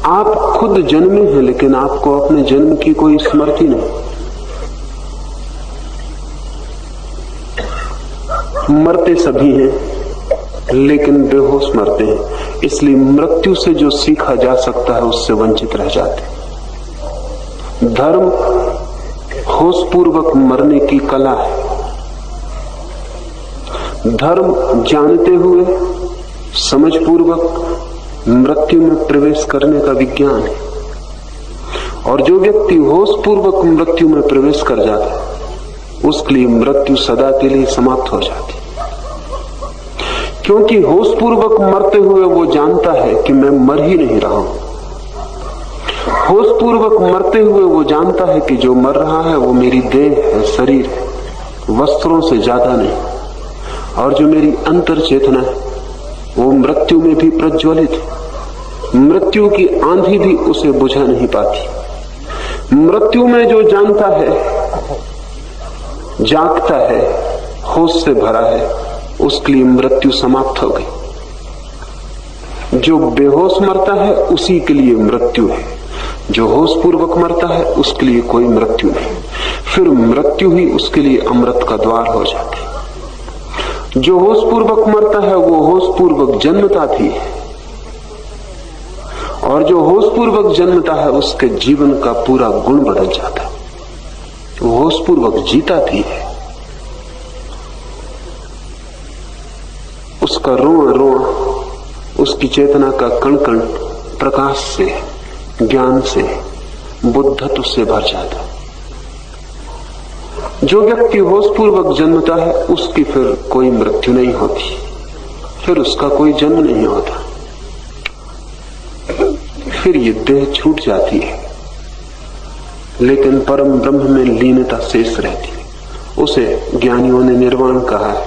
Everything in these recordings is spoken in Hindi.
आप खुद जन्मे हैं, लेकिन आपको अपने जन्म की कोई स्मृति नहीं। मरते सभी हैं, लेकिन बेहोश मरते हैं। इसलिए मृत्यु से जो सीखा जा सकता है उससे वंचित रह जाते हैं। धर्म होशपूर्वक मरने की कला है। धर्म जानते हुए समझपूर्वक मृत्यु में प्रवेश करने का विज्ञान है। और जो व्यक्ति होशपूर्वक मृत्यु में प्रवेश कर जाता है उसके लिए मृत्यु सदा के लिए समाप्त हो जाती है। क्योंकि होशपूर्वक मरते हुए वो जानता है कि मैं मर ही नहीं रहा हूं। होशपूर्वक मरते हुए वो जानता है कि जो मर रहा है वो मेरी देह है, शरीर है, वस्त्रों से ज्यादा नहीं। और जो मेरी अंतर चेतना है वो मृत्यु में भी प्रज्वलित है। मृत्यु की आंधी भी उसे बुझा नहीं पाती। मृत्यु में जो जानता है, जागता है, होश से भरा है, उसके लिए मृत्यु समाप्त हो गई। जो बेहोश मरता है उसी के लिए मृत्यु है। जो होशपूर्वक मरता है उसके लिए कोई मृत्यु नहीं। फिर मृत्यु ही उसके लिए अमृत का द्वार हो जाती। जो होशपूर्वक मरता है वो होशपूर्वक जन्मता भी है, और जो होशपूर्वक जन्मता है उसके जीवन का पूरा गुण बदल जाता है। वो होशपूर्वक जीता भी है। उसका रोआ रोआ, उसकी चेतना का कण कण प्रकाश से, ज्ञान से, बुद्धत्व से भर जाता है। जो व्यक्ति होशपूर्वक जन्मता है उसकी फिर कोई मृत्यु नहीं होती, फिर उसका कोई जन्म नहीं होता। फिर ये देह छूट जाती है, लेकिन परम ब्रह्म में लीनता शेष रहती है। उसे ज्ञानियों ने निर्वाण कहा है,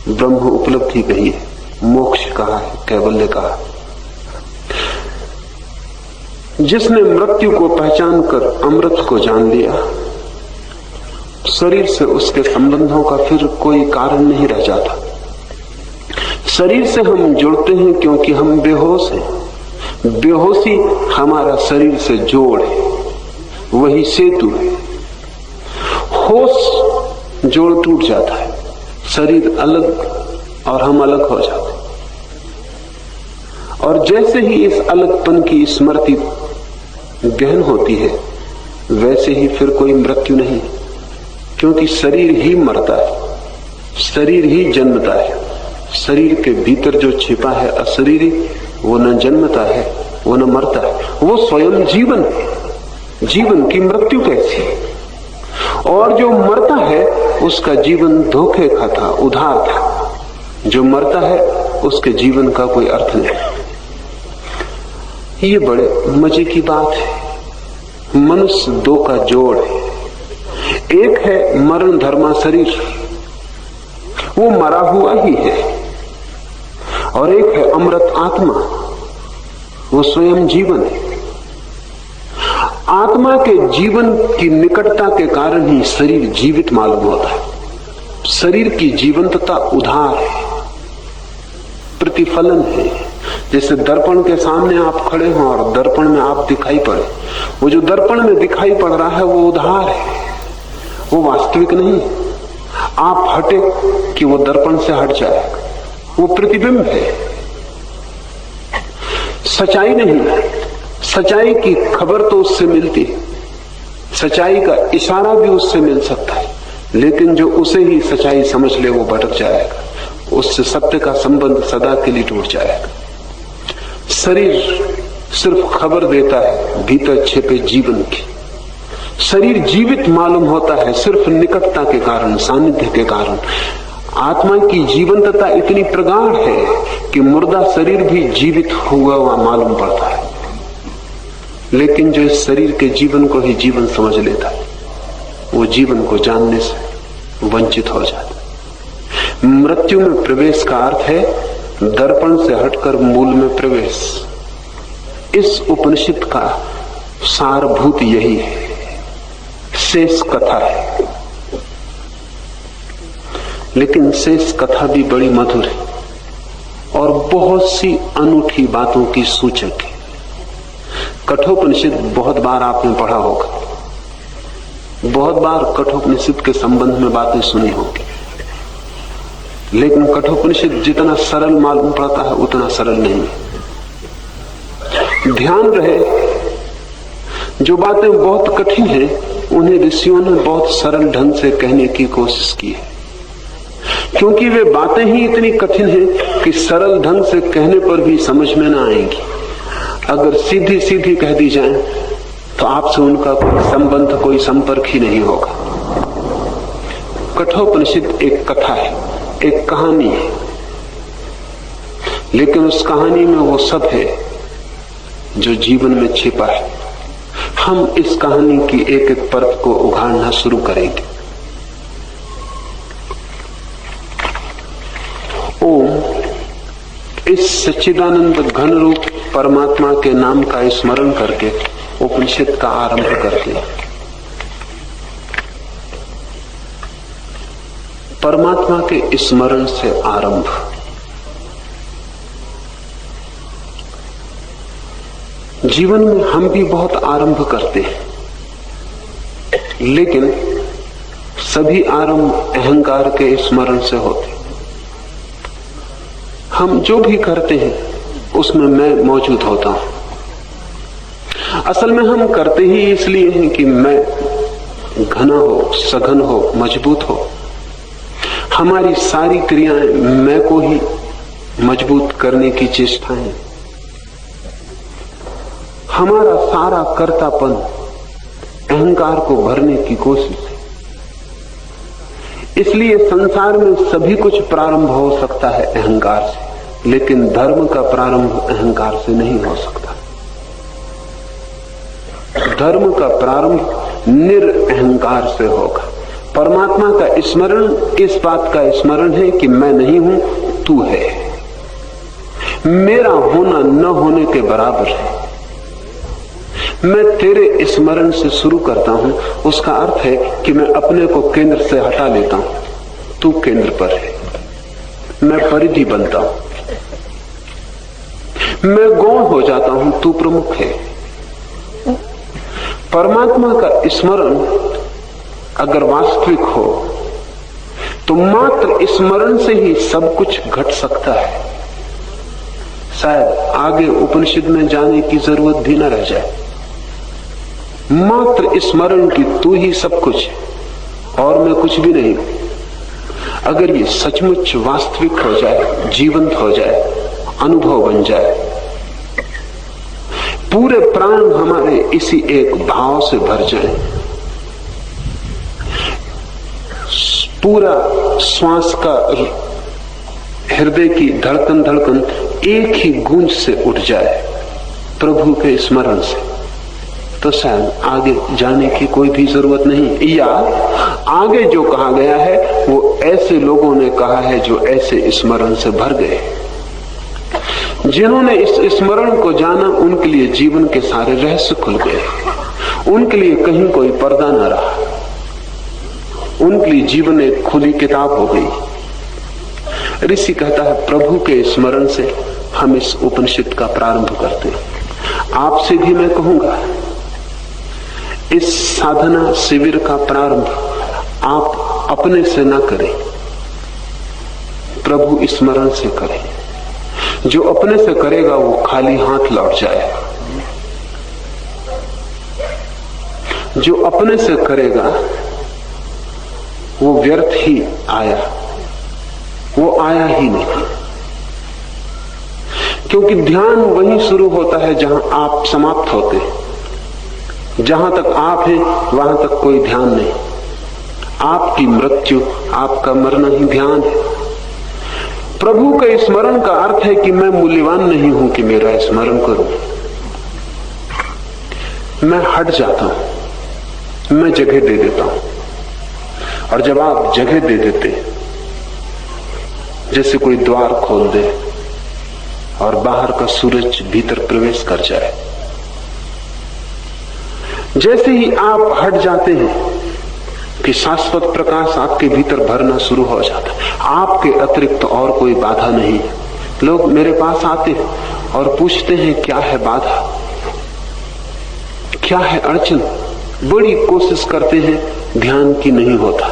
ब्रह्म उपलब्धि कही है, मोक्ष कहा है, कैवल्य कहा है। जिसने मृत्यु को पहचान कर अमृत को जान लिया, शरीर से उसके संबंधों का फिर कोई कारण नहीं रह जाता। शरीर से हम जुड़ते हैं क्योंकि हम बेहोश हैं। बेहोशी हमारा शरीर से जोड़ है, वही सेतु है। होश जोड़ टूट जाता है, शरीर अलग और हम अलग हो जाते हैं। और जैसे ही इस अलगपन की स्मृति गहन होती है, वैसे ही फिर कोई मृत्यु नहीं, क्योंकि शरीर ही मरता है, शरीर ही जन्मता है। शरीर के भीतर जो छिपा है अशरीरी, वो न जन्मता है, वो न मरता है, वो स्वयं जीवन है। जीवन की मृत्यु कैसी? और जो मरता है उसका जीवन धोखे का था, उधार था। जो मरता है उसके जीवन का कोई अर्थ नहीं। ये बड़े मजे की बात है। मनुष्य दो का जोड़ है। एक है मरण धर्मा शरीर, वो मरा हुआ ही है, और एक है अमृत आत्मा, वो स्वयं जीवन है। आत्मा के जीवन की निकटता के कारण ही शरीर जीवित मालूम होता है। शरीर की जीवंतता उधार है, प्रतिफलन है। जैसे दर्पण के सामने आप खड़े हो और दर्पण में आप दिखाई पड़े, वो जो दर्पण में दिखाई पड़ रहा है वो उधार है, वो वास्तविक नहीं। आप हटे कि वो दर्पण से हट जाएगा, वो प्रतिबिंब है, सच्चाई नहीं है। सच्चाई की खबर तो उससे मिलती है, सच्चाई का इशारा भी उससे मिल सकता है, लेकिन जो उसे ही सच्चाई समझ ले वो भटक जाएगा, उससे सत्य का संबंध सदा के लिए टूट जाएगा। शरीर सिर्फ खबर देता है भीतर छिपे जीवन की। शरीर जीवित मालूम होता है सिर्फ निकटता के कारण, सानिध्य के कारण। आत्मा की जीवंतता इतनी प्रगाढ़ है कि मुर्दा शरीर भी जीवित हुआ हुआ मालूम पड़ता है, लेकिन जो इस शरीर के जीवन को ही जीवन समझ लेता है, वो जीवन को जानने से वंचित हो जाता है। मृत्यु में प्रवेश का अर्थ है दर्पण से हटकर मूल में प्रवेश। इस उपनिषद का सारभूत यही है, शेष कथा है। लेकिन शेष कथा भी बड़ी मधुर है और बहुत सी अनूठी बातों की सूचक है। कठोपनिषद बहुत बार आपने पढ़ा होगा, बहुत बार कठोपनिषद के संबंध में बातें सुनी होंगी, लेकिन कठोपनिषद जितना सरल मालूम पड़ता है उतना सरल नहीं है। ध्यान रहे, जो बातें बहुत कठिन हैं उन्हें ऋषियों ने बहुत सरल ढंग से कहने की कोशिश की है, क्योंकि वे बातें ही इतनी कठिन हैं कि सरल ढंग से कहने पर भी समझ में ना आएंगी। अगर सीधी सीधी कह दी जाए तो आपसे उनका कोई संबंध, कोई संपर्क ही नहीं होगा। कठोपनिषद एक कथा है, एक कहानी है, लेकिन उस कहानी में वो सब है जो जीवन में छिपा है। हम इस कहानी की एक एक परत को उघाड़ना शुरू करेंगे। ओम इस सच्चिदानंद घन रूप परमात्मा के नाम का स्मरण करके उपनिषद का आरंभ करते हैं। परमात्मा के स्मरण से आरंभ। जीवन में हम भी बहुत आरंभ करते हैं, लेकिन सभी आरंभ अहंकार के स्मरण से होते। हम जो भी करते हैं उसमें मैं मौजूद होता हूं। असल में हम करते ही इसलिए हैं कि मैं घना हो, सघन हो, मजबूत हो। हमारी सारी क्रियाएं मैं को ही मजबूत करने की चेष्टाएं। हमारा सारा कर्तापन अहंकार को भरने की कोशिश है। इसलिए संसार में सभी कुछ प्रारंभ हो सकता है अहंकार से, लेकिन धर्म का प्रारंभ अहंकार से नहीं हो सकता। धर्म का प्रारंभ निरअहंकार से होगा। परमात्मा का स्मरण इस बात का स्मरण है कि मैं नहीं हूं, तू है। मेरा होना न होने के बराबर है। मैं तेरे स्मरण से शुरू करता हूं, उसका अर्थ है कि मैं अपने को केंद्र से हटा लेता हूं। तू केंद्र पर है, मैं परिधि बनता हूं। मैं गौण हो जाता हूं, तू प्रमुख है। परमात्मा का स्मरण अगर वास्तविक हो तो मात्र स्मरण से ही सब कुछ घट सकता है। शायद आगे उपनिषद में जाने की जरूरत भी न रह जाए। मात्र स्मरण की तू ही सब कुछ है और मैं कुछ भी नहीं। अगर ये सचमुच वास्तविक हो जाए, जीवंत हो जाए, अनुभव बन जाए, पूरे प्राण हमारे इसी एक भाव से भर जाए, पूरा श्वास का हृदय की धड़कन धड़कन एक ही गूंज से उठ जाए प्रभु के स्मरण से, तो शायद आगे जाने की कोई भी जरूरत नहीं। या आगे जो कहा गया है वो ऐसे लोगों ने कहा है जो ऐसे स्मरण से भर गए। जिन्होंने इस स्मरण को जाना उनके लिए जीवन के सारे रहस्य खुल गए। उनके लिए कहीं कोई पर्दा न रहा। उनके लिए जीवन एक खुली किताब हो गई। ऋषि कहता है प्रभु के स्मरण से हम इस उपनिषद का प्रारंभ करते हैं। आपसे भी मैं कहूंगा इस साधना शिविर का प्रारंभ आप अपने से न करें, प्रभु स्मरण से करें। जो अपने से करेगा वो खाली हाथ लौट जाएगा। जो अपने से करेगा वो व्यर्थ ही आया, वो आया ही नहीं। क्योंकि ध्यान वहीं शुरू होता है जहां आप समाप्त होते हैं। जहां तक आप हैं वहां तक कोई ध्यान नहीं। आपकी मृत्यु, आपका मरना ही ध्यान है। प्रभु के स्मरण का अर्थ है कि मैं मूल्यवान नहीं हूं कि मेरा स्मरण करूं। मैं हट जाता हूं, मैं जगह दे देता हूं। और जब आप जगह दे देते, जैसे कोई द्वार खोल दे और बाहर का सूरज भीतर प्रवेश कर जाए, जैसे ही आप हट जाते हैं कि शाश्वत प्रकाश आपके भीतर भरना शुरू हो जाता है। आपके अतिरिक्त और कोई बाधा नहीं है। लोग मेरे पास आते हैं और पूछते हैं क्या है बाधा। क्या है अड़चन? बड़ी कोशिश करते हैं, ध्यान की नहीं होता।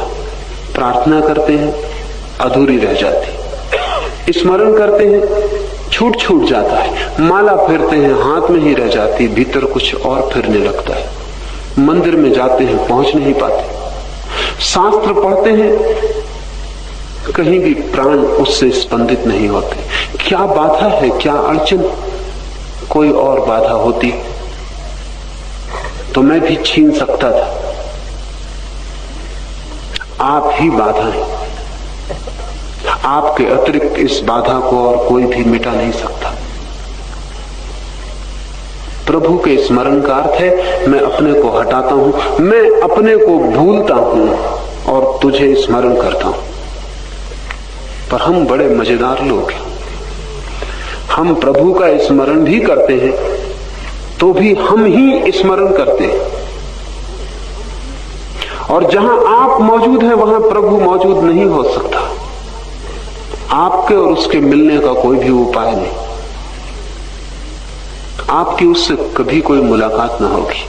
प्रार्थना करते हैं, अधूरी रह जाती। स्मरण करते हैं, छूट जाता है। माला फेरते हैं, हाथ में ही रह जाती, भीतर कुछ और फिरने लगता है। मंदिर में जाते हैं, पहुंच नहीं पाते। शास्त्र पढ़ते हैं, कहीं भी प्राण उससे स्पंदित नहीं होते। क्या बाधा है, क्या अड़चन? कोई और बाधा होती तो मैं भी छीन सकता था। आप ही बाधा हैं। आपके अतिरिक्त इस बाधा को और कोई भी मिटा नहीं सकता। प्रभु के स्मरण का अर्थ है मैं अपने को हटाता हूं, मैं अपने को भूलता हूं और तुझे स्मरण करता हूं। पर हम बड़े मजेदार लोग हैं। हम प्रभु का स्मरण भी करते हैं तो भी हम ही स्मरण करते हैं, और जहां आप मौजूद हैं वहां प्रभु मौजूद नहीं हो सकता। आपके और उसके मिलने का कोई भी उपाय नहीं। आपकी उससे कभी कोई मुलाकात ना होगी,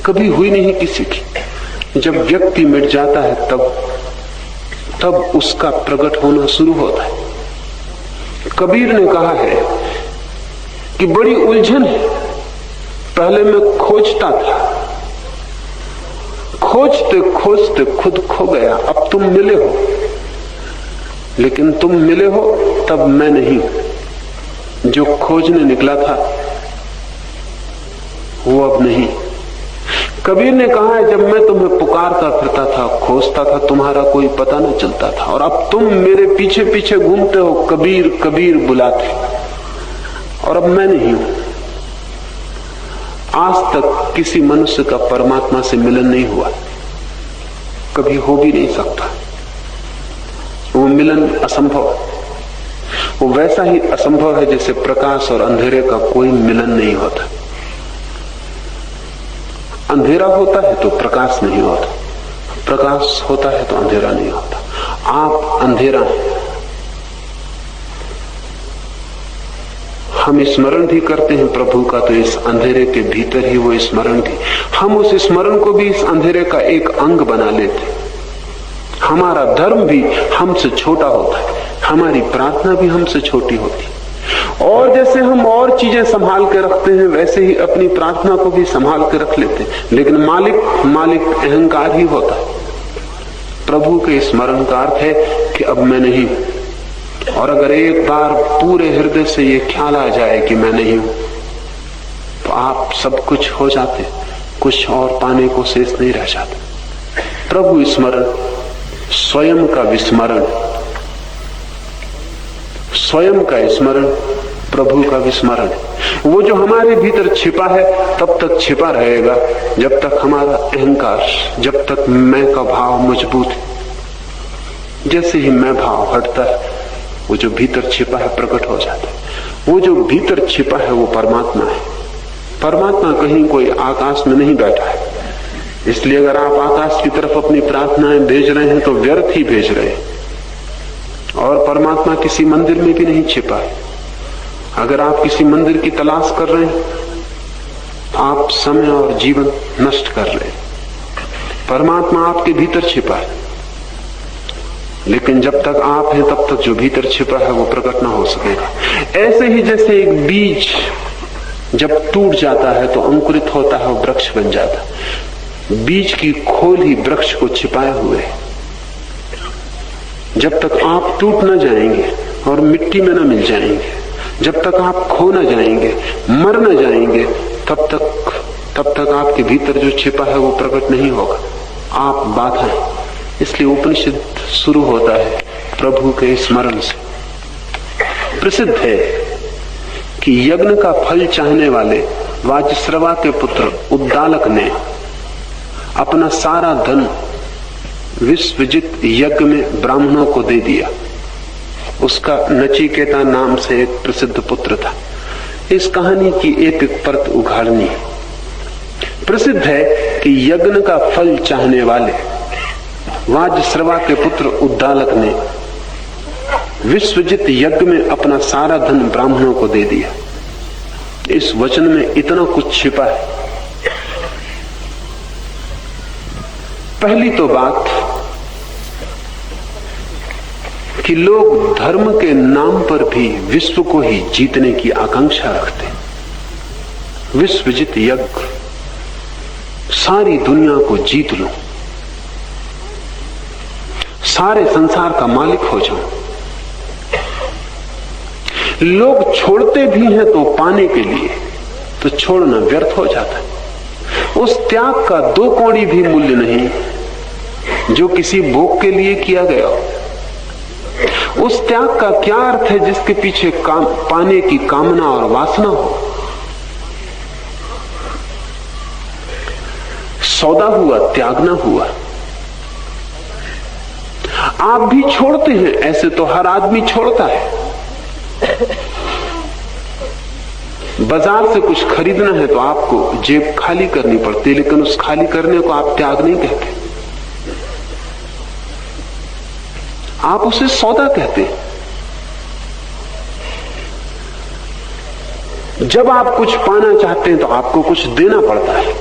कभी हुई नहीं किसी की। जब व्यक्ति मिट जाता है तब उसका प्रकट होना शुरू होता है। कबीर ने कहा है कि बड़ी उलझन है। पहले मैं खोजता था, खोजते खोजते खुद खो गया। अब तुम मिले हो, लेकिन तुम मिले हो तब मैं नहीं। जो खोजने निकला था वो अब नहीं। कबीर ने कहा है, जब मैं तुम्हें पुकारता फिरता था, खोजता था, तुम्हारा कोई पता न चलता था, और अब तुम मेरे पीछे पीछे घूमते हो, कबीर कबीर बुलाते, और अब मैं नहीं हूं। आज तक किसी मनुष्य का परमात्मा से मिलन नहीं हुआ, कभी हो भी नहीं सकता। वो मिलन असंभव, वो वैसा ही असंभव है जैसे प्रकाश और अंधेरे का कोई मिलन नहीं होता। अंधेरा होता है तो प्रकाश नहीं होता, प्रकाश होता है तो अंधेरा नहीं होता। आप अंधेरा हैं। हम स्मरण भी करते हैं प्रभु का, तो इस अंधेरे के भीतर ही वो स्मरण थी। हम उस स्मरण को भी इस अंधेरे का एक अंग बना लेते। हमारा धर्म भी हमसे छोटा होता है, हमारी प्रार्थना भी हमसे छोटी होती। और जैसे हम और चीजें संभाल के रखते हैं, वैसे ही अपनी प्रार्थना को भी संभाल के रख लेते हैं, लेकिन मालिक अहंकार ही होता है। प्रभु के स्मरण का अर्थ है कि अब मैं नहीं हूं। और अगर एक बार पूरे हृदय से ये ख्याल आ जाए कि मैं नहीं हूं, तो आप सब कुछ हो जाते, कुछ और पाने को शेष नहीं रह जाता। प्रभु स्मरण स्वयं का विस्मरण, स्वयं का स्मरण प्रभु का विस्मरण। वो जो हमारे भीतर छिपा है तब तक छिपा रहेगा जब तक हमारा अहंकार, जब तक मैं का भाव मजबूत है। जैसे ही मैं भाव हटता है, वो जो भीतर छिपा है प्रकट हो जाता है। वो जो भीतर छिपा है वो परमात्मा है। परमात्मा कहीं कोई आकाश में नहीं बैठा है। इसलिए अगर आप आकाश की तरफ अपनी प्रार्थनाएं भेज रहे हैं तो व्यर्थ ही भेज रहे हैं। और परमात्मा किसी मंदिर में भी नहीं छिपा है। अगर आप किसी मंदिर की तलाश कर रहे हैं, आप समय और जीवन नष्ट कर रहे हैं। परमात्मा आपके भीतर छिपा है, लेकिन जब तक आप हैं तब तक जो भीतर छिपा है वो प्रकट ना हो सकेगा। ऐसे ही जैसे एक बीज जब टूट जाता है तो अंकुरित होता है, वो वृक्ष बन जाता है। बीज की खोल ही वृक्ष को छिपाए हुए है। जब तक आप टूट न जाएंगे और मिट्टी में न मिल जाएंगे, जब तक आप खो न जाएंगे, मर न जाएंगे, तब तक आपके भीतर जो छिपा है वो प्रकट नहीं होगा। आप बाधा हैं। इसलिए उपनिषद शुरू होता है प्रभु के स्मरण से। प्रसिद्ध है कि यज्ञ का फल चाहने वाले वाजश्रवा के पुत्र उद्दालक ने अपना सारा धन विश्वजित यज्ञ में ब्राह्मणों को दे दिया। उसका नचिकेता नाम से एक प्रसिद्ध पुत्र था। इस कहानी की एक परत उघाड़नी है। प्रसिद्ध है कि यज्ञ का फल चाहने वाले वाजश्रवा के पुत्र उद्दालक ने विश्वजित यज्ञ में अपना सारा धन ब्राह्मणों को दे दिया। इस वचन में इतना कुछ छिपा है पहली तो बात कि लोग धर्म के नाम पर भी विश्व को ही जीतने की आकांक्षा रखते हैं। विश्वजित यज्ञ, सारी दुनिया को जीत लूं, सारे संसार का मालिक हो जाऊं। लोग छोड़ते भी हैं तो पाने के लिए, तो छोड़ना व्यर्थ हो जाता है। उस त्याग का दो कौड़ी भी मूल्य नहीं जो किसी भोग के लिए किया गया हो। उस त्याग का क्या अर्थ है जिसके पीछे पाने की कामना और वासना हो। सौदा हुआ, त्याग ना हुआ। आप भी छोड़ते हैं, ऐसे तो हर आदमी छोड़ता है। बाजार से कुछ खरीदना है तो आपको जेब खाली करनी पड़ती है, लेकिन उस खाली करने को आप त्याग नहीं कहते, आप उसे सौदा कहते हैं। जब आप कुछ पाना चाहते हैं तो आपको कुछ देना पड़ता है,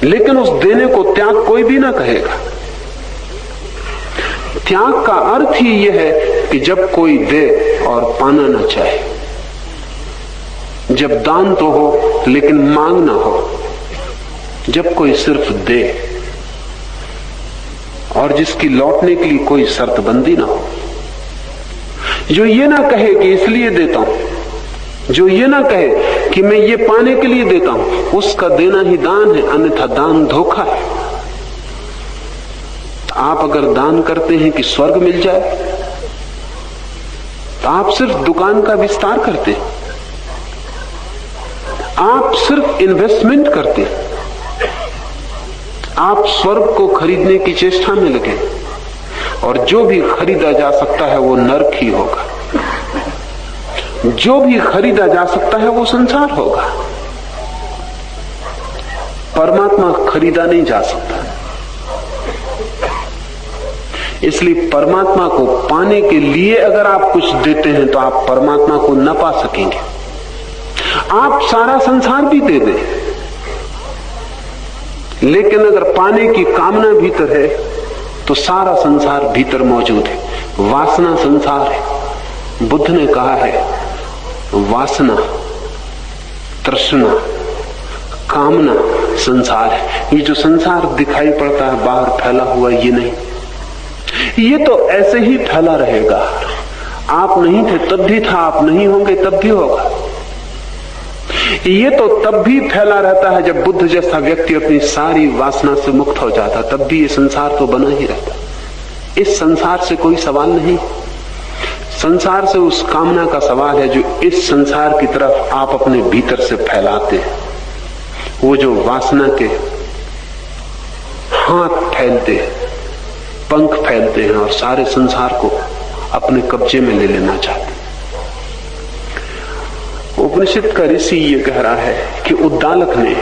लेकिन उस देने को त्याग कोई भी ना कहेगा। त्याग का अर्थ ही यह है कि जब कोई दे और पाना ना चाहे, जब दान तो हो लेकिन मांग ना हो, जब कोई सिर्फ दे और जिसकी लौटने के लिए कोई शर्तबंदी ना हो, जो ये ना कहे कि इसलिए देता हूं, जो ये ना कहे कि मैं ये पाने के लिए देता हूं, उसका देना ही दान है, अन्यथा दान धोखा है। आप अगर दान करते हैं कि स्वर्ग मिल जाए तो आप सिर्फ दुकान का विस्तार करते हैं, आप सिर्फ इन्वेस्टमेंट करते हैं, आप स्वर्ग को खरीदने की चेष्टा में लगे, और जो भी खरीदा जा सकता है वो नरक ही होगा, जो भी खरीदा जा सकता है वो संसार होगा। परमात्मा खरीदा नहीं जा सकता, इसलिए परमात्मा को पाने के लिए अगर आप कुछ देते हैं तो आप परमात्मा को न पा सकेंगे। आप सारा संसार भी दे दें, लेकिन अगर पाने की कामना भीतर है तो सारा संसार भीतर मौजूद है। वासना संसार है। बुद्ध ने कहा है वासना, तृष्णा, कामना संसार है। ये जो संसार दिखाई पड़ता है बाहर फैला हुआ, ये नहीं, ये तो ऐसे ही फैला रहेगा। आप नहीं थे तब भी था, आप नहीं होंगे तब भी होगा। ये तो तब भी फैला रहता है जब बुद्ध जैसा व्यक्ति अपनी सारी वासना से मुक्त हो जाता, तब भी ये संसार तो बना ही रहता। इस संसार से कोई सवाल नहीं, संसार से उस कामना का सवाल है जो इस संसार की तरफ आप अपने भीतर से फैलाते हैं। वो जो वासना के हाथ फैलते हैं, पंख फैलते हैं और सारे संसार को अपने कब्जे में ले लेना चाहते हैं। उपनिषद का ऋषि ये कह रहा है कि उद्दालक ने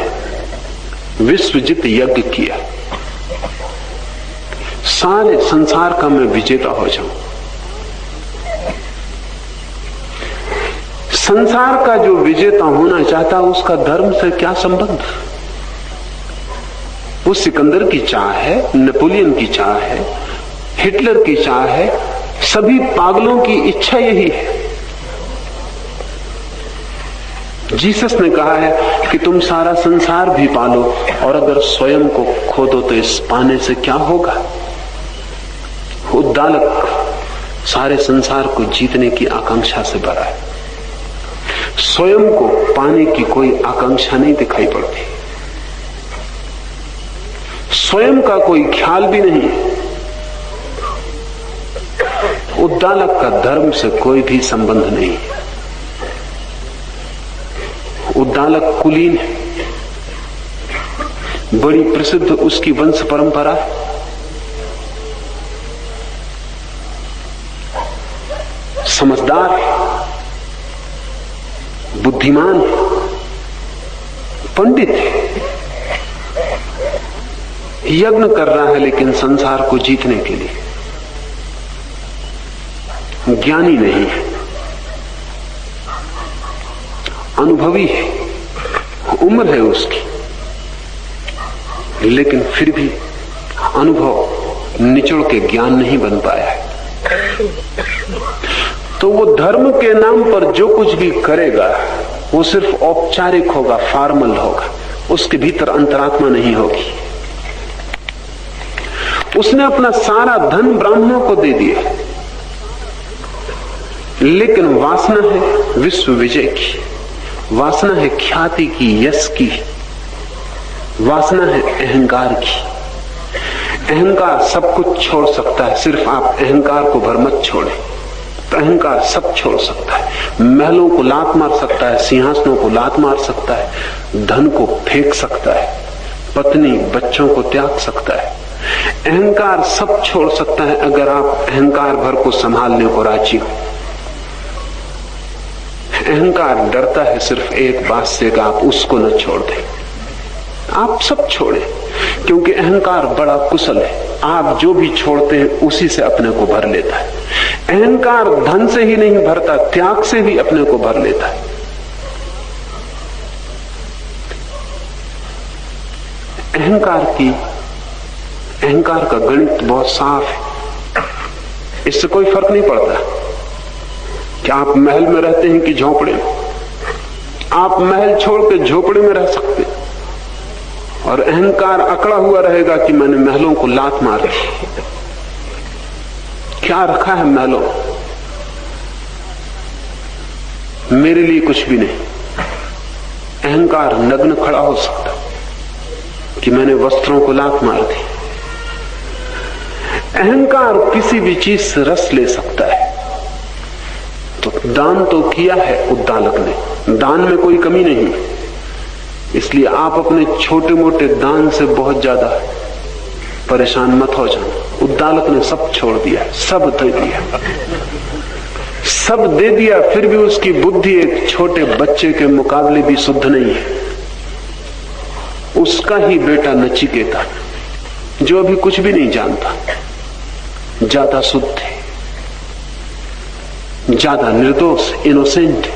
विश्वजित यज्ञ किया, सारे संसार का मैं विजेता हो जाऊं। संसार का जो विजेता होना चाहता उसका धर्म से क्या संबंध? वो सिकंदर की चाह है, नेपोलियन की चाह है, हिटलर की चाह है, सभी पागलों की इच्छा यही है। जीसस ने कहा है कि तुम सारा संसार भी पालो और अगर स्वयं को खो दो तो इस पाने से क्या होगा? उद्दालक सारे संसार को जीतने की आकांक्षा से भरा है, स्वयं को पाने की कोई आकांक्षा नहीं दिखाई पड़ती, स्वयं का कोई ख्याल भी नहीं। उद्दालक का धर्म से कोई भी संबंध नहीं है। उद्दालक कुलीन है, बड़ी प्रसिद्ध उसकी वंश परंपरा है। समझदार है, बुद्धिमान है, पंडित है, यज्ञ कर रहा है लेकिन संसार को जीतने के लिए। ज्ञानी नहीं है, अनुभवी है, उम्र है उसकी, लेकिन फिर भी अनुभव निचोड़ के ज्ञान नहीं बन पाया है। तो वो धर्म के नाम पर जो कुछ भी करेगा वो सिर्फ औपचारिक होगा, फॉर्मल होगा, उसके भीतर अंतरात्मा नहीं होगी। उसने अपना सारा धन ब्राह्मणों को दे दिया, लेकिन वासना है विश्व विजय की, वासना है ख्याति की, यश की, वासना है अहंकार की। अहंकार सब कुछ छोड़ सकता है, सिर्फ आप अहंकार को भर मत छोड़े। तो अहंकार सब छोड़ सकता है, महलों को लात मार सकता है, सिंहासनों को लात मार सकता है, धन को फेंक सकता है, पत्नी बच्चों को त्याग सकता है। अहंकार सब छोड़ सकता है अगर आप अहंकार भर को संभालने को राजी हो। अहंकार डरता है सिर्फ एक बात से कि आप उसको न छोड़ दें। आप सब छोड़ें, क्योंकि अहंकार बड़ा कुशल है। आप जो भी छोड़ते हैं उसी से अपने को भर लेता है। अहंकार धन से ही नहीं भरता, त्याग से भी अपने को भर लेता है। अहंकार का गणित बहुत साफ है। इससे कोई फर्क नहीं पड़ता कि आप महल में रहते हैं कि झोपड़े में। आप महल छोड़ के झोपड़े में रह सकते हैं और अहंकार अकड़ा हुआ रहेगा कि मैंने महलों को लात मार दी। क्या रखा है महलों? मेरे लिए कुछ भी नहीं। अहंकार नग्न खड़ा हो सकता कि मैंने वस्त्रों को लात मार दी। अहंकार किसी भी चीज से रस ले सकता है। तो दान तो किया है उद्दालक ने, दान में कोई कमी नहीं, इसलिए आप अपने छोटे मोटे दान से बहुत ज्यादा परेशान मत हो जाना। उद्दालक ने सब छोड़ दिया, सब दे दिया, सब दे दिया, फिर भी उसकी बुद्धि एक छोटे बच्चे के मुकाबले भी शुद्ध नहीं है। उसका ही बेटा नचिकेता, जो अभी कुछ भी नहीं जानता, ज्यादा शुद्ध है, ज्यादा निर्दोष, इनोसेंट।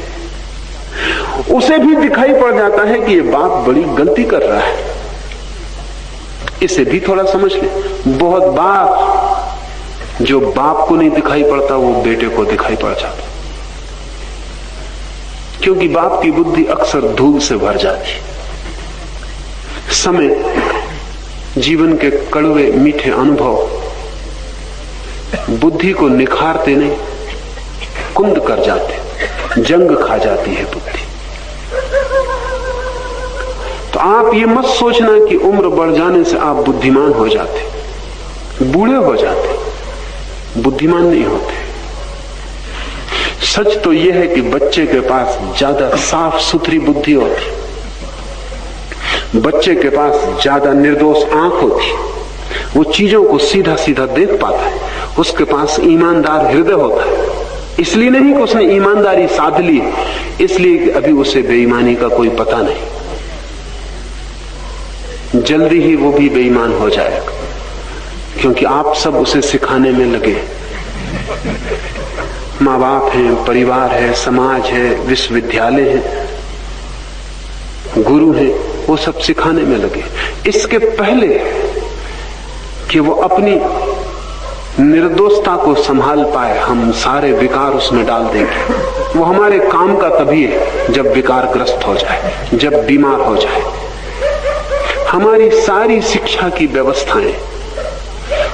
उसे भी दिखाई पड़ जाता है कि ये बाप बड़ी गलती कर रहा है, इसे भी थोड़ा समझ ले। बहुत बार जो बाप को नहीं दिखाई पड़ता वो बेटे को दिखाई पड़ जाता, क्योंकि बाप की बुद्धि अक्सर धूल से भर जाती। समय, जीवन के कड़वे मीठे अनुभव बुद्धि को निखारते नहीं, कुंद कर जाते, जंग खा जाती है बुद्धि। तो आप ये मत सोचना कि उम्र बढ़ जाने से आप बुद्धिमान हो जाते, बूढ़े हो जाते, बुद्धिमान नहीं होते। सच तो यह है कि बच्चे के पास ज्यादा साफ सुथरी बुद्धि होती, बच्चे के पास ज्यादा निर्दोष आंख होती, वो चीजों को सीधा सीधा देख पाता है, उसके पास ईमानदार हृदय होता है। इसलिए नहीं कि उसने ईमानदारी साध ली, इसलिए कि अभी उसे बेईमानी का कोई पता नहीं। जल्दी ही वो भी बेईमान हो जाएगा, क्योंकि आप सब उसे सिखाने में लगे। माँ बाप हैं, परिवार है, समाज है, विश्वविद्यालय है, गुरु हैं, वो सब सिखाने में लगे। इसके पहले कि वो अपनी निर्दोषता को संभाल पाए, हम सारे विकार उसमें डाल देंगे। वो हमारे काम का तभी है जब विकारग्रस्त हो जाए, जब बीमार हो जाए। हमारी सारी शिक्षा की व्यवस्थाएं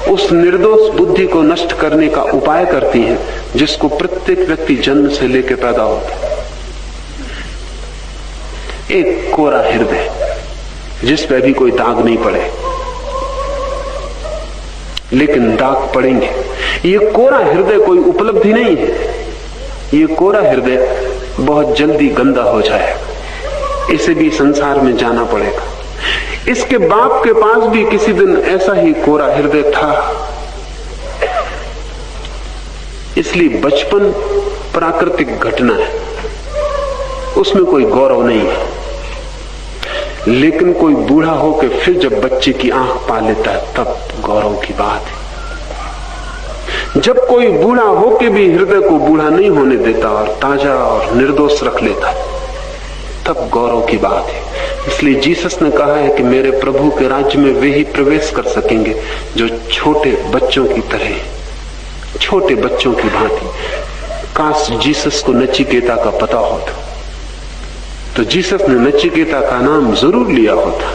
उस निर्दोष बुद्धि को नष्ट करने का उपाय करती हैं, जिसको प्रत्येक व्यक्ति जन्म से लेकर पैदा होता है। एक कोरा हृदय जिस पे भी कोई दाग नहीं पड़े, लेकिन दाग पड़ेंगे। ये कोरा हृदय कोई उपलब्धि नहीं है, ये कोरा हृदय बहुत जल्दी गंदा हो जाएगा, इसे भी संसार में जाना पड़ेगा। इसके बाप के पास भी किसी दिन ऐसा ही कोरा हृदय था, इसलिए बचपन प्राकृतिक घटना है, उसमें कोई गौरव नहीं है। लेकिन कोई बूढ़ा होकर फिर जब बच्चे की आंख पा लेता है, तब गौरव की बात है। जब कोई बूढ़ा होकर भी हृदय को बूढ़ा नहीं होने देता और ताजा और निर्दोष रख लेता, तब गौरव की बात है। इसलिए जीसस ने कहा है कि मेरे प्रभु के राज्य में वे ही प्रवेश कर सकेंगे जो छोटे बच्चों की तरह, छोटे बच्चों की भांति। काश जीसस को नचिकेता का पता होता तो जीसस ने नचिकेता का नाम जरूर लिया होता,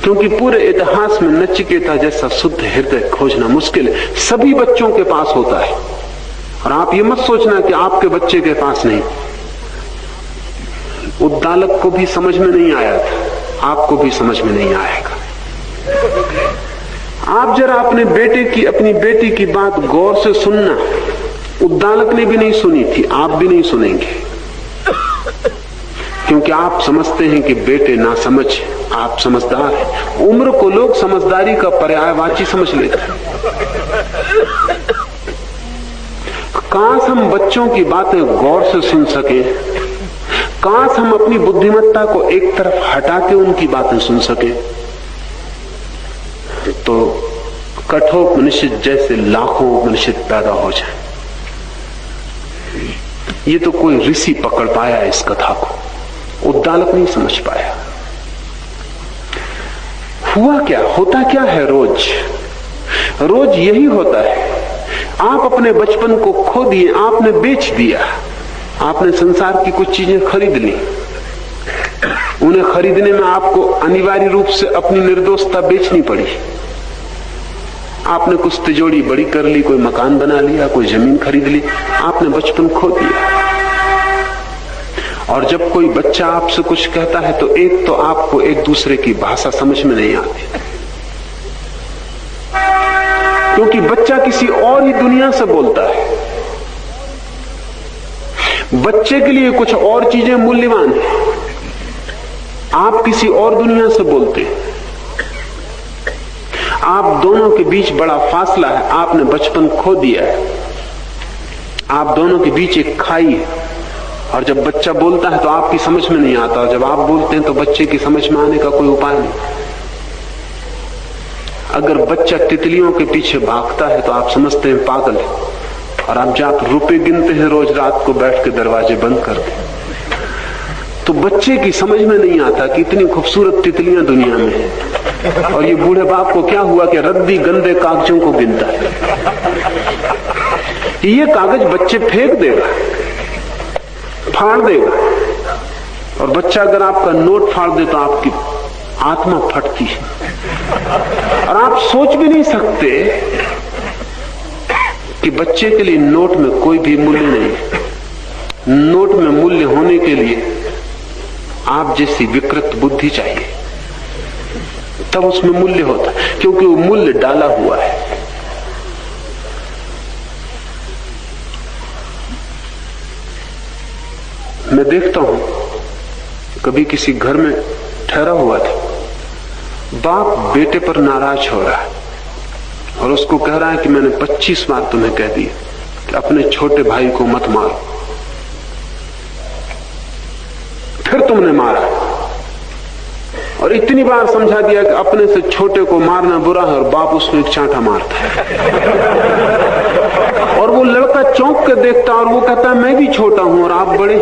क्योंकि पूरे इतिहास में नचिकेता जैसा शुद्ध हृदय खोजना मुश्किल है। सभी बच्चों के पास होता है, और आप ये मत सोचना कि आपके बच्चे के पास नहीं। उद्दालक को भी समझ में नहीं आया था, आपको भी समझ में नहीं आएगा। आप जरा अपने अपनी बेटी की बात गौर से सुनना। उद्दालक ने भी नहीं सुनी थी, आप भी नहीं सुनेंगे, क्योंकि आप समझते हैं कि बेटे ना समझ, आप समझदार हैं। उम्र को लोग समझदारी का पर्यायवाची समझ लेते हैं। काश हम बच्चों की बातें गौर से सुन सके, काश हम अपनी बुद्धिमत्ता को एक तरफ हटा के उनकी बातें सुन सके, तो कठोपनिषद जैसे लाखों उपनिषद पैदा हो जाए। ये तो कोई ऋषि पकड़ पाया इस कथा को, उद्दालक नहीं समझ पाया। हुआ क्या, होता क्या है रोज रोज यही होता है। आप अपने बचपन को खो दिए, आपने बेच दिया, आपने संसार की कुछ चीजें खरीद ली। उन्हें खरीदने में आपको अनिवार्य रूप से अपनी निर्दोषता बेचनी पड़ी। आपने कुछ तिजोरी बड़ी कर ली, कोई मकान बना लिया, कोई जमीन खरीद ली, आपने बचपन खो दिया। और जब कोई बच्चा आपसे कुछ कहता है तो एक तो आपको एक दूसरे की भाषा समझ में नहीं आती, क्योंकि बच्चा किसी और ही दुनिया से बोलता है। बच्चे के लिए कुछ और चीजें मूल्यवान है, आप किसी और दुनिया से बोलते हैं। आप दोनों के बीच बड़ा फासला है, आपने बचपन खो दिया है। आप दोनों के बीच एक खाई है, और जब बच्चा बोलता है तो आपकी समझ में नहीं आता, और जब आप बोलते हैं तो बच्चे की समझ में आने का कोई उपाय नहीं। अगर बच्चा तितलियों के पीछे भागता है तो आप समझते हैं पागल है, और आप जब रुपए गिनते हैं रोज रात को बैठ के दरवाजे बंद करके, तो बच्चे की समझ में नहीं आता कि इतनी खूबसूरत तितलियां दुनिया में हैं। और ये बूढ़े बाप को क्या हुआ कि रद्दी गंदे कागजों को गिनता है। ये कागज बच्चे फेंक देगा, फाड़ देगा, और बच्चा अगर आपका नोट फाड़ दे तो आपकी आत्मा फटती है, और आप सोच भी नहीं सकते कि बच्चे के लिए नोट में कोई भी मूल्य नहीं है। नोट में मूल्य होने के लिए आप जैसी विकृत बुद्धि चाहिए, तब उसमें मूल्य होता है, क्योंकि वो मूल्य डाला हुआ है। मैं देखता हूं, कभी किसी घर में ठहरा हुआ था, बाप बेटे पर नाराज हो रहा है और उसको कह रहा है कि मैंने 25 बार तुम्हें कह दिया कि अपने छोटे भाई को मत मारो, फिर तुमने मारा, और इतनी बार समझा दिया कि अपने से छोटे को मारना बुरा है, और बाप उसको एक चांटा मारता है। और वो लड़का चौंक के देखता और वो कहता है मैं भी छोटा हूं और आप बड़े।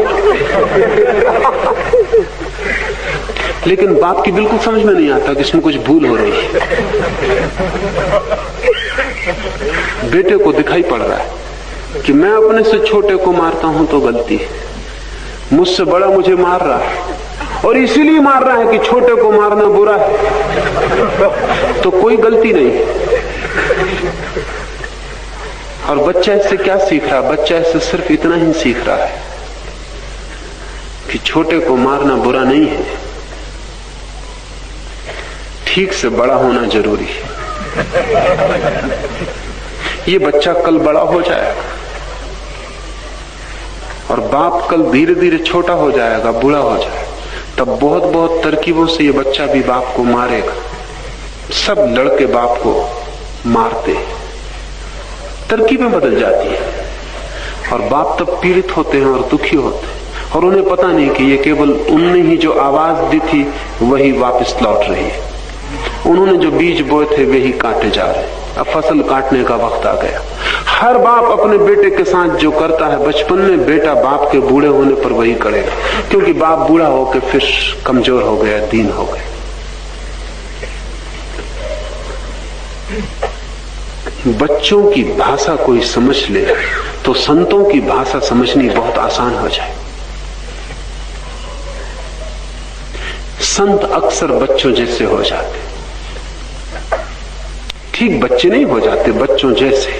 लेकिन बाप की बिल्कुल समझ में नहीं आता कि इसमें कुछ भूल हो रही है। बेटे को दिखाई पड़ रहा है कि मैं अपने से छोटे को मारता हूं तो गलती है, मुझसे बड़ा मुझे मार रहा है, और इसीलिए मार रहा है कि छोटे को मारना बुरा है, तो कोई गलती नहीं। और बच्चा इससे क्या सीख रहा है? बच्चा इससे सिर्फ इतना ही सीख रहा है कि छोटे को मारना बुरा नहीं है, ठीक से बड़ा होना जरूरी है। ये बच्चा कल बड़ा हो जाएगा, और बाप कल धीरे धीरे छोटा हो जाएगा, बूढ़ा हो जाएगा, तब बहुत बहुत तरकीबों से ये बच्चा भी बाप को मारेगा। सब लड़के बाप को मारते हैं, तरकीबें बदल जाती हैं, और बाप तब पीड़ित होते हैं और दुखी होते हैं, और उन्हें पता नहीं कि ये केवल उनने ही जो आवाज दी थी वही वापस लौट रही है। उन्होंने जो बीज बोए थे वे ही काटे जा रहे हैं। अब फसल काटने का वक्त आ गया। हर बाप अपने बेटे के साथ जो करता है बचपन में, बेटा बाप के बूढ़े होने पर वही करेगा, क्योंकि बाप बूढ़ा होकर फिर कमजोर हो गया, दीन हो गया। बच्चों की भाषा कोई समझ ले तो संतों की भाषा समझनी बहुत आसान हो जाए। संत अक्सर बच्चों जैसे हो जाते, ठीक बच्चे नहीं हो जाते, बच्चों जैसे।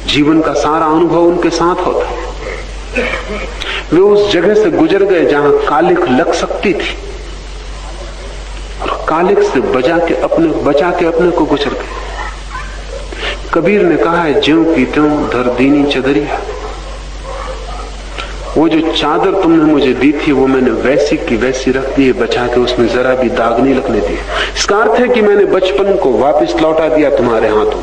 जीवन का सारा अनुभव उनके साथ होता। वे उस जगह से गुजर गए जहां कालिख लग सकती थी, और कालिख से बचा के अपने को गुजर गए। कबीर ने कहा है, ज्यों की त्यों धर दीनी चदरिया। वो जो चादर तुमने मुझे दी थी वो मैंने वैसी की वैसी रख दी है, बचा के, उसमें जरा भी दाग नहीं लगने दिए। इसका अर्थ है कि मैंने बचपन को वापस लौटा दिया तुम्हारे हाथों।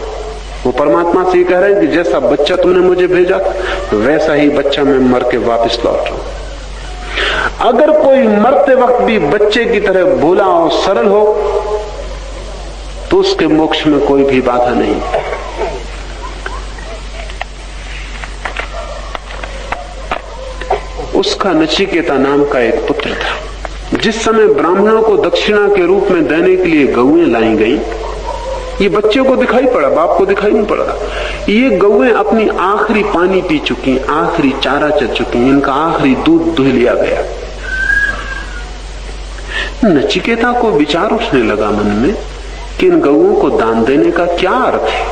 वो परमात्मा से ये कह रहे हैं कि जैसा बच्चा तुमने मुझे भेजा था वैसा ही बच्चा मैं मर के वापस लौट रहा हूं। अगर कोई मरते वक्त भी बच्चे की तरह भोला और सरल हो तो उसके मोक्ष में कोई भी बाधा नहीं। उसका नचिकेता नाम का एक पुत्र था। जिस समय ब्राह्मणों को दक्षिणा के रूप में देने के लिए गौएं लाई गई, ये बच्चे को दिखाई पड़ा, बाप को दिखाई नहीं पड़ा। ये गौएं अपनी आखिरी पानी पी चुकी, आखिरी चारा चल चुकी, इनका आखिरी दूध दुह लिया गया। नचिकेता को विचार उठने लगा मन में कि इन गौओं को दान देने का क्या अर्थ है।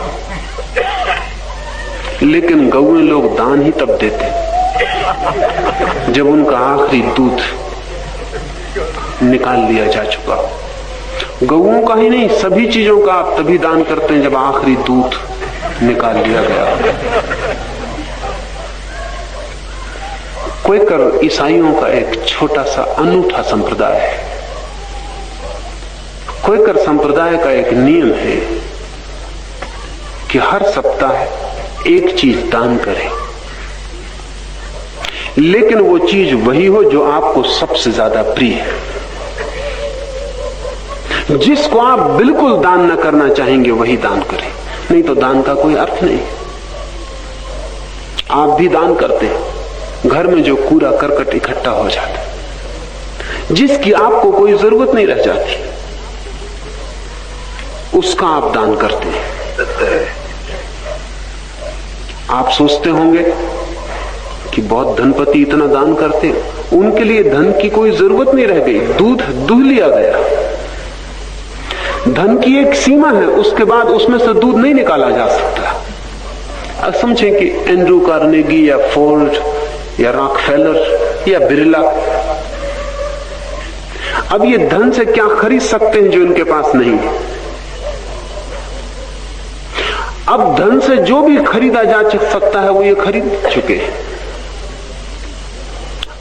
लेकिन गौएं लोग दान ही तब देते जब उनका आखिरी दूध निकाल लिया जा चुका। गौओं का ही नहीं, सभी चीजों का आप तभी दान करते हैं जब आखिरी दूध निकाल लिया गया। क्वेकर ईसाइयों का एक छोटा सा अनूठा संप्रदाय है। क्वेकर संप्रदाय का एक नियम है कि हर सप्ताह एक चीज दान करें, लेकिन वो चीज वही हो जो आपको सबसे ज्यादा प्रिय है। जिसको आप बिल्कुल दान न करना चाहेंगे वही दान करें, नहीं तो दान का कोई अर्थ नहीं। आप भी दान करते हैं, घर में जो कूड़ा करकट इकट्ठा हो जाता, जिसकी आपको कोई जरूरत नहीं रह जाती, उसका आप दान करते हैं। आप सोचते होंगे कि बहुत धनपति इतना दान करते हैं, उनके लिए धन की कोई जरूरत नहीं रह गई, दूध दुह लिया गया। धन की एक सीमा है, उसके बाद उसमें से दूध नहीं निकाला जा सकता। अब समझें कि एंड्रू कार्नेगी या फोर्ड या रॉकफेलर या बिरला, अब ये धन से क्या खरीद सकते हैं जो इनके पास नहीं है। अब धन से जो भी खरीदा जा सकता है वो ये खरीद चुके हैं।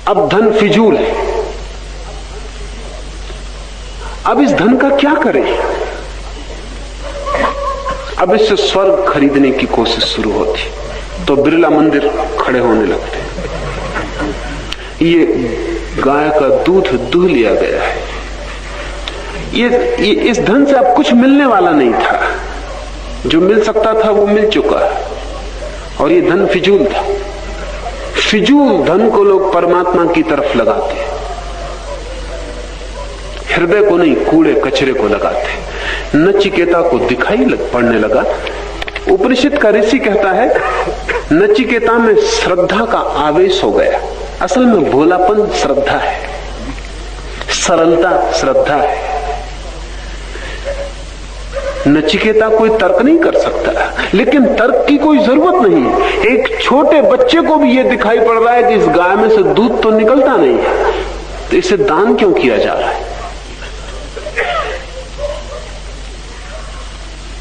अब धन फिजूल है। अब इस धन का क्या करें। अब इससे स्वर्ग खरीदने की कोशिश शुरू होती तो बिरला मंदिर खड़े होने लगते। ये गाय का दूध दुह लिया गया है, ये इस धन से अब कुछ मिलने वाला नहीं था। जो मिल सकता था वो मिल चुका है, और ये धन फिजूल था। फिजूल धन को लोग परमात्मा की तरफ लगाते, हृदय को नहीं, कूड़े कचरे को लगाते। नचिकेता को दिखाई पड़ने लगा। उपनिषद का ऋषि कहता है नचिकेता में श्रद्धा का आवेश हो गया। असल में भोलापन श्रद्धा है, सरलता श्रद्धा है। नचिकेता कोई तर्क नहीं कर सकता, लेकिन तर्क की कोई जरूरत नहीं। एक छोटे बच्चे को भी यह दिखाई पड़ रहा है कि इस गाय में से दूध तो निकलता नहीं, तो इसे दान क्यों किया जा रहा है।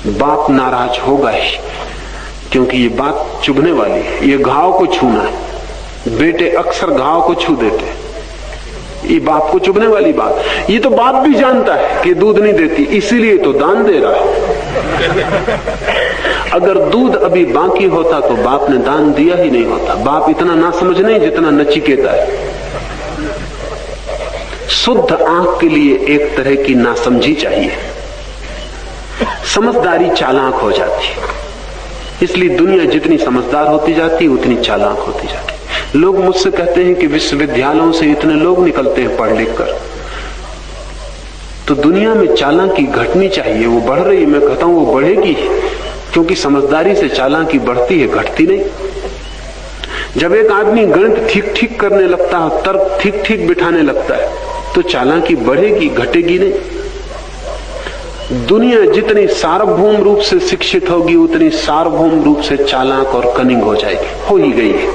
बाप नाराज होगा ही, क्योंकि ये बात चुभने वाली है, ये घाव को छूना है। बेटे अक्सर घाव को छू देते, ये बाप को चुभने वाली बात। ये तो बाप भी जानता है कि दूध नहीं देती, इसीलिए तो दान दे रहा है। अगर दूध अभी बाकी होता तो बाप ने दान दिया ही नहीं होता। बाप इतना ना समझ नहीं जितना नचिकेता है। शुद्ध आंख के लिए एक तरह की नासमझी चाहिए। समझदारी चालाक हो जाती है। इसलिए दुनिया जितनी समझदार होती जाती है उतनी चालाक होती जाती है। लोग मुझसे कहते हैं कि विश्वविद्यालयों से इतने लोग निकलते हैं पढ़ लिख कर, तो दुनिया में चालाकी घटनी चाहिए, वो बढ़ रही है। मैं कहता हूं वो बढ़ेगी, क्योंकि समझदारी से चालाकी बढ़ती है, घटती नहीं। जब एक आदमी गणित ठीक ठीक करने लगता है, तर्क ठीक ठीक बिठाने लगता है, तो चालाकी बढ़ेगी, घटेगी नहीं। दुनिया जितनी सार्वभौम रूप से शिक्षित होगी उतनी सार्वभौम रूप से चालाक और कनिंग हो जाएगी, हो ही गई है।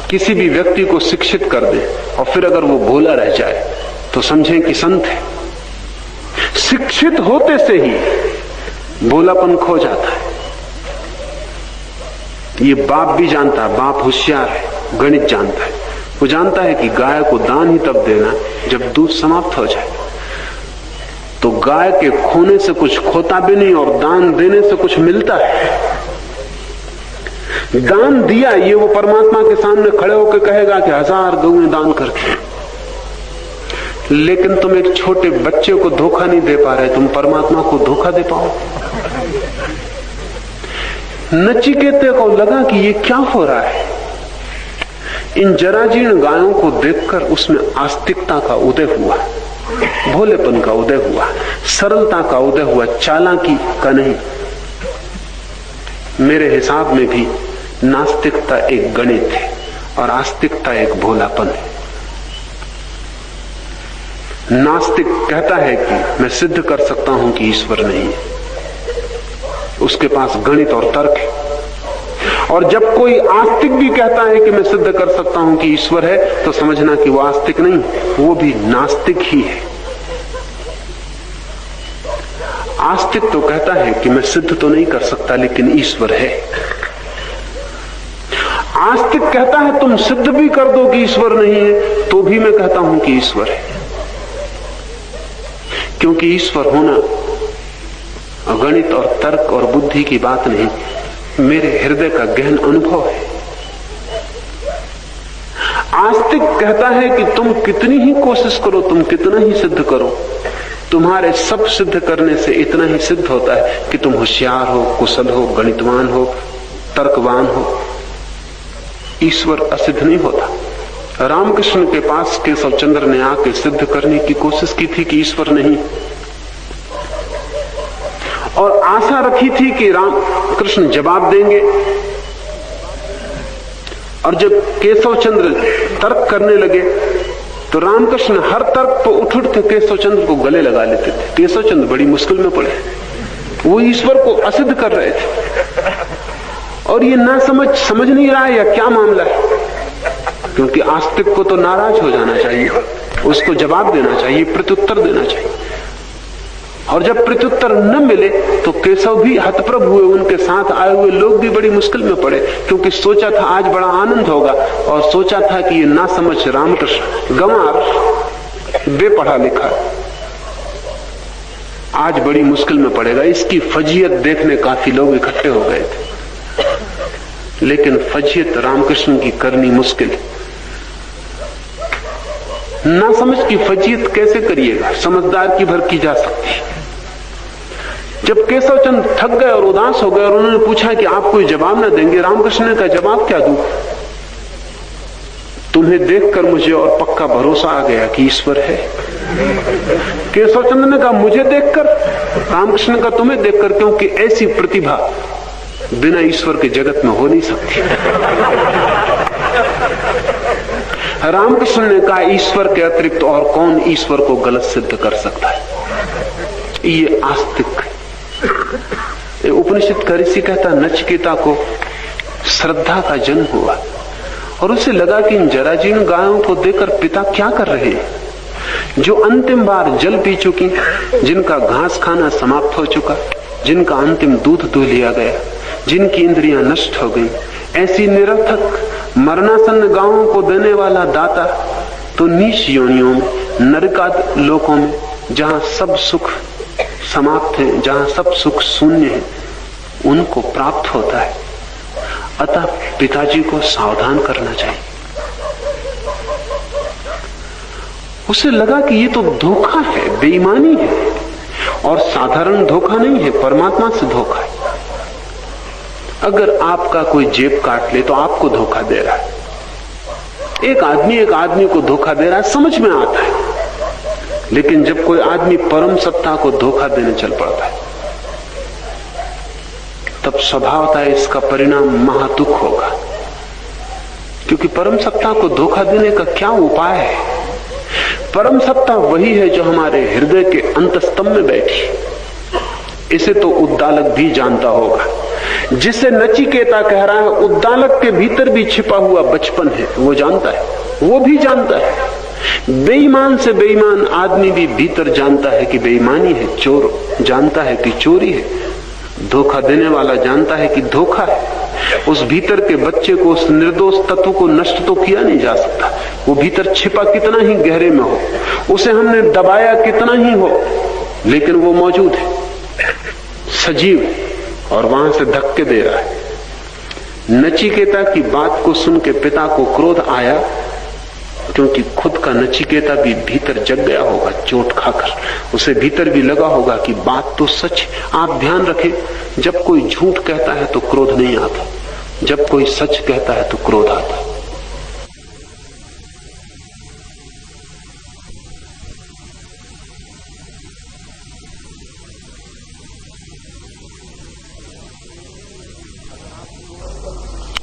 किसी भी व्यक्ति को शिक्षित कर दे और फिर अगर वो भोला रह जाए तो समझें कि संत है। शिक्षित होते से ही भोलापन खो जाता है। ये बाप भी जानता है, बाप होशियार है, गणित जानता है। वो जानता है कि गाय को दान ही तब देना जब दूध समाप्त हो जाए। तो गाय के खोने से कुछ खोता भी नहीं और दान देने से कुछ मिलता है। दान दिया ये वो परमात्मा के सामने खड़े होकर कहेगा कि 1000 गौएं दान करके, लेकिन तुम एक छोटे बच्चे को धोखा नहीं दे पा रहे, तुम परमात्मा को धोखा दे पाओ। नचिकेते को लगा कि ये क्या हो रहा है। इन जराजीर्ण गायों को देखकर उसमें आस्तिकता का उदय हुआ, भोलेपन का उदय हुआ, सरलता का उदय हुआ, चालाकी का नहीं। मेरे हिसाब में भी नास्तिकता एक गणित है और आस्तिकता एक भोलापन है। नास्तिक कहता है कि मैं सिद्ध कर सकता हूं कि ईश्वर नहीं है, उसके पास गणित और तर्क है। और जब कोई आस्तिक भी कहता है कि मैं सिद्ध कर सकता हूं कि ईश्वर है, तो समझना कि वो आस्तिक नहीं, वो भी नास्तिक ही है। आस्तिक तो कहता है कि मैं सिद्ध तो नहीं कर सकता लेकिन ईश्वर है। आस्तिक कहता है तुम सिद्ध भी कर दो कि ईश्वर नहीं है तो भी मैं कहता हूं कि ईश्वर है, क्योंकि ईश्वर होना गणित और तर्क और बुद्धि की बात नहीं, मेरे हृदय का गहन अनुभव है। आस्तिक कहता है कि तुम कितनी ही कोशिश करो, तुम कितना ही सिद्ध करो, तुम्हारे सब सिद्ध करने से इतना ही सिद्ध होता है कि तुम होशियार हो, कुशल हो, गणितवान हो, तर्कवान हो। ईश्वर असिद्ध नहीं होता। रामकृष्ण के पास केशव चंद्र ने आके सिद्ध करने की कोशिश की थी कि ईश्वर नहीं, और आशा रखी थी कि रामकृष्ण जवाब देंगे। और जब केशव चंद्र तर्क करने लगे तो रामकृष्ण हर तर्क पर उठ उठ के केशव चंद्र को गले लगा लेते थे। केशव चंद्र बड़ी मुश्किल में पड़े, वो ईश्वर को असिद्ध कर रहे थे और ये ना समझ नहीं रहा है या क्या मामला है, क्योंकि आस्तिक को तो नाराज हो जाना चाहिए, उसको जवाब देना चाहिए, प्रत्युत्तर देना चाहिए। और जब प्रत्युत्तर न मिले तो केशव भी हतप्रभ हुए, उनके साथ आए हुए लोग भी बड़ी मुश्किल में पड़े, क्योंकि सोचा था आज बड़ा आनंद होगा और सोचा था कि ये ना समझ रामकृष्ण गंवार बेपढ़ा लिखा आज बड़ी मुश्किल में पड़ेगा। इसकी फजीयत देखने काफी लोग इकट्ठे हो गए थे, लेकिन फजीयत रामकृष्ण की करनी मुश्किल। ना समझ की फजीयत कैसे करिएगा, समझदार की भर की जा सकती। जब केशव चंद थक गए और उदास हो गए और उन्होंने पूछा कि आप कोई जवाब ना देंगे, रामकृष्ण ने कहा जवाब क्या दूं, तुम्हें देखकर मुझे और पक्का भरोसा आ गया कि ईश्वर है। केशव चंद्र ने कहा मुझे देखकर, रामकृष्ण का तुम्हें देखकर, क्योंकि ऐसी प्रतिभा बिना ईश्वर के जगत में हो नहीं सकती। रामकृष्ण ने कहा ईश्वर के अतिरिक्त और कौन ईश्वर को गलत सिद्ध कर सकता है। ये आस्तिक उपनिषद का ऋषि कहता नचिकेता को श्रद्धा का जन्म हुआ और उसे लगा कि इन जराजीर्ण गायों को देखकर पिता क्या कर रहे हैं, जो अंतिम बार जल पी चुकी, जिनका घास खाना समाप्त हो चुका, जिनका अंतिम दूध दूह लिया गया, जिनकी इंद्रियां नष्ट हो गई। ऐसी निरर्थक मरणासन्न गांवों को देने वाला दाता तो नीच योनियों में, नरकाद लोकों में, जहां सब सुख समाप्त है, जहां सब सुख शून्य है, उनको प्राप्त होता है। अतः पिताजी को सावधान करना चाहिए। उसे लगा कि ये तो धोखा है, बेईमानी है। और साधारण धोखा नहीं है, परमात्मा से धोखा है। अगर आपका कोई जेब काट ले तो आपको धोखा दे रहा है। एक आदमी को धोखा दे रहा है, समझ में आता है। लेकिन जब कोई आदमी परम सत्ता को धोखा देने चल पड़ता है, तब स्वभावतः इसका परिणाम महादुख होगा। क्योंकि परम सत्ता को धोखा देने का क्या उपाय है? परम सत्ता वही है जो हमारे हृदय के अंतस्तंभ में बैठी। इसे तो उद्दालक भी जानता होगा। जिसे नचिकेता कह रहा है, उद्दालक के भीतर भी छिपा हुआ बचपन है, वो जानता है, वो भी जानता है। बेईमान से बेईमान आदमी भी भीतर जानता है कि बेईमानी है, चोर जानता है कि चोरी है, धोखा देने वाला जानता है कि धोखा है। उस भीतर के बच्चे को, उस निर्दोष तत्व को नष्ट तो किया नहीं जा सकता। वो भीतर छिपा कितना ही गहरे में हो, उसे हमने दबाया कितना ही हो, लेकिन वो मौजूद है, सजीव, और वहां से धक्के दे रहा है। नचिकेता की बात को सुन के पिता को क्रोध आया, क्योंकि खुद का नचिकेता भी भीतर जग गया होगा चोट खाकर। उसे भीतर भी लगा होगा कि बात तो सच। आप ध्यान रखें, जब कोई झूठ कहता है तो क्रोध नहीं आता, जब कोई सच कहता है तो क्रोध आता है।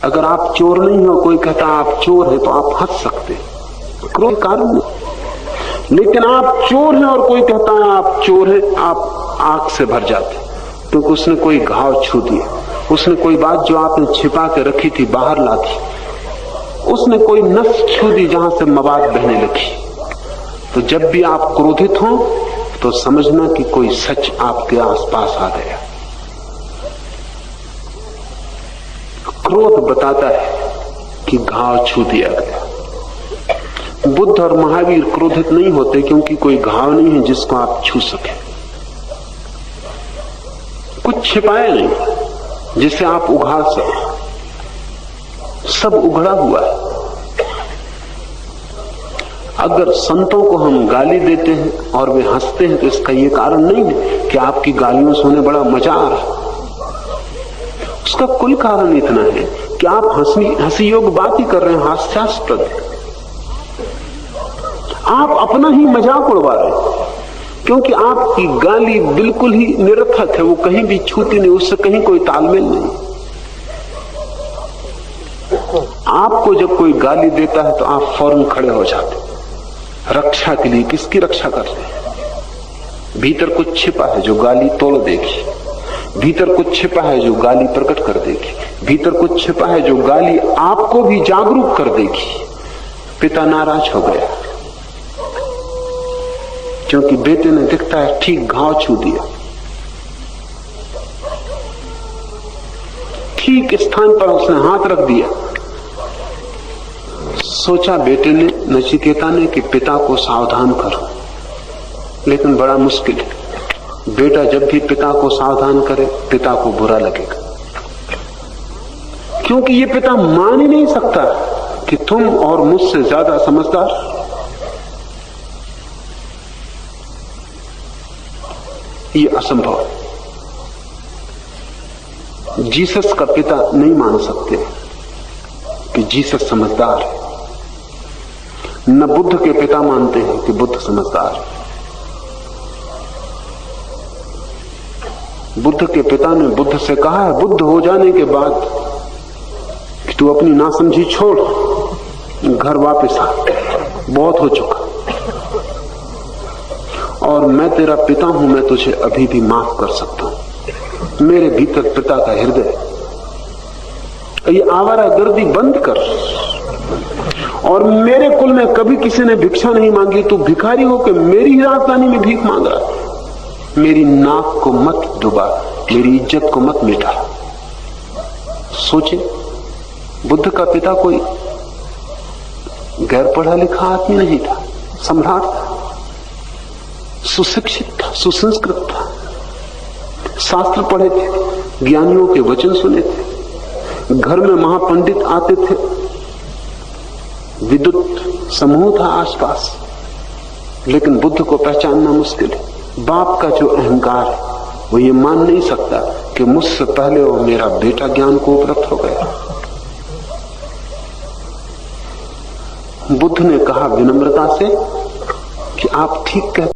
अगर आप चोर नहीं हो, कोई कहता आप चोर है, तो आप हंस सकते, क्रोध कारण नहीं। लेकिन आप चोर हैं और कोई कहता है आप चोर हैं, आप आग से भर जाते, क्योंकि उसने कोई घाव छू दिया, उसने कोई बात जो आपने छिपा के रखी थी बाहर ला दी, उसने कोई नस छू दी जहां से मवाद बहने लगी। तो जब भी आप क्रोधित हो तो समझना कि कोई सच आपके आसपास आ गया। क्रोध बताता है कि घाव छू दिया गया। बुद्ध और महावीर क्रोधित नहीं होते, क्योंकि कोई घाव नहीं है जिसको आप छू सके, कुछ छिपाया नहीं जिसे आप उघाड़ सके, सब उघड़ा हुआ है। अगर संतों को हम गाली देते हैं और वे हंसते हैं, तो इसका यह कारण नहीं है कि आपकी गालियों से उन्हें बड़ा मजा आ रहा है। उसका कुल कारण इतना है कि आप हंसी योग बात ही कर रहे हैं, हास्यास्पद। आप अपना ही मजाक उड़वा रहे हैं, क्योंकि आपकी गाली बिल्कुल ही निरर्थक है, वो कहीं भी छूती नहीं, उससे कहीं कोई तालमेल नहीं। आपको जब कोई गाली देता है तो आप फौरन खड़े हो जाते, रक्षा के लिए। किसकी रक्षा करते हैं? भीतर कुछ छिपा है जो गाली तोड़ देगी, भीतर कुछ छिपा है जो गाली प्रकट कर देगी, भीतर कुछ छिपा है जो गाली आपको भी जागरूक कर देगी। पिता नाराज हो गया, क्योंकि बेटे ने दिखता है ठीक घाव छू दिया, ठीक स्थान पर उसने हाथ रख दिया। सोचा बेटे ने, नचिकेता ने, कि पिता को सावधान करो, लेकिन बड़ा मुश्किल है। बेटा जब भी पिता को सावधान करे, पिता को बुरा लगेगा, क्योंकि ये पिता मान ही नहीं सकता कि तुम और मुझसे ज्यादा समझदार। ये असंभव। जीसस का पिता नहीं मान सकते कि जीसस समझदार है, न बुद्ध के पिता मानते हैं कि बुद्ध समझदार है। बुद्ध के पिता ने बुद्ध से कहा है, बुद्ध हो जाने के बाद, कि तू अपनी नासमझी छोड़, घर वापस आ, बहुत हो चुका, और मैं तेरा पिता हूं, मैं तुझे अभी भी माफ कर सकता हूं। मेरे भीतर पिता का हृदय, ये आवारागर्दी बंद कर, और मेरे कुल में कभी किसी ने भिक्षा नहीं मांगी, तू भिखारी होकर मेरी ही राजधानी में भीख मांग रहा है। मेरी नाक को मत डुबा, मेरी इज्जत को मत मिटा। सोचे, बुद्ध का पिता कोई गैर पढ़ा लिखा आदमी नहीं था, सम्राट था, सुशिक्षित था, सुसंस्कृत था, शास्त्र पढ़े थे, ज्ञानियों के वचन सुने थे, घर में महापंडित आते थे, विद्युत समूह था आसपास, लेकिन बुद्ध को पहचानना मुश्किल है। बाप का जो अहंकार है वो ये मान नहीं सकता कि मुझसे पहले वो मेरा बेटा ज्ञान को उपलब्ध हो गया। बुद्ध ने कहा विनम्रता से कि आप ठीक कहते